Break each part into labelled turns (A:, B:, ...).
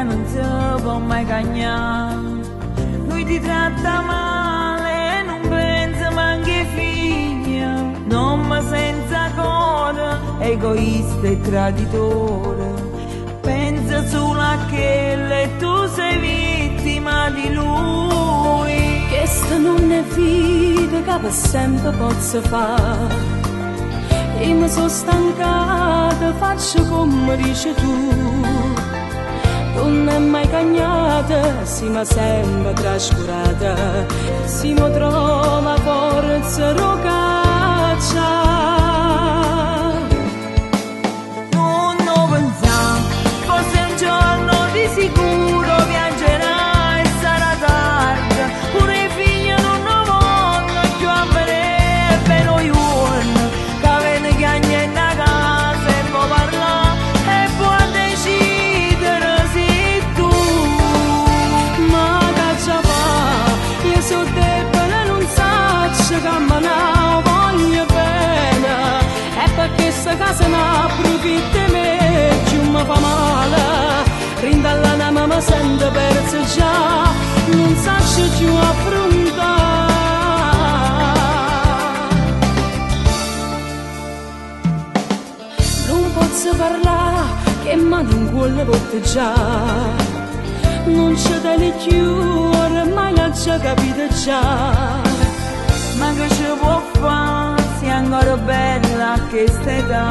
A: che non si può mai cagnare. Lui ti tratta male, non pensa manchi ai figli, nonna senza cuore, egoista e traditore. Pensa solo a che tu sei vittima di lui.
B: Questa non è vita che per sempre posso fare. E mi sono stancata, faccio come dici tu. Non è mai cagnata, si mi sembra trascurata. Si mi trova forza rocaccia.
A: Non pensare, forse un giorno di sicuro piangerai e sarà tardi. Pure i figli non lo vogliono più a vedere per noi giorni. Che vede che anche in casa e può parlare e può decidere se tu.
B: Ma che già fa, io sono debole e non saccio che me ne voglio bene. E perché sta casa ne approfitta di me, più mi fa male. Rindalla nama mi sento persa già, non saccio più affrontare. Non posso parlare, che malincuore volte già. Non c'è da più, ormai l'ho già capito già.
A: Ma che ci può fare, sei ancora bella che stai età.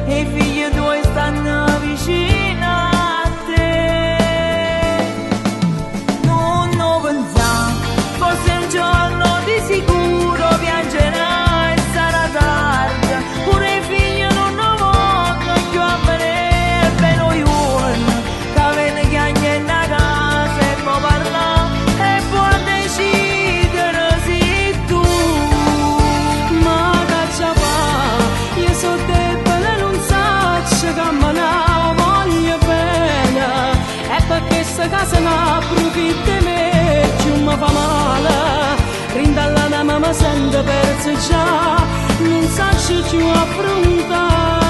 A: E i figli tuoi stanno vicino a te. Non pensare, forse un giorno di sicuro piangerai e sarà tardi. Pure i figli non lo vogliono più a vedere per noi giorni. Che vede che anche in casa e può parlare e può decidere se tu.
B: Ma che già fa, io sono debole e non saccio che me ne voglio bene. E perché sta casa ne approfitta di me, più mi fa male. Rindalla nama mi sento persa già, non saccio più affrontare.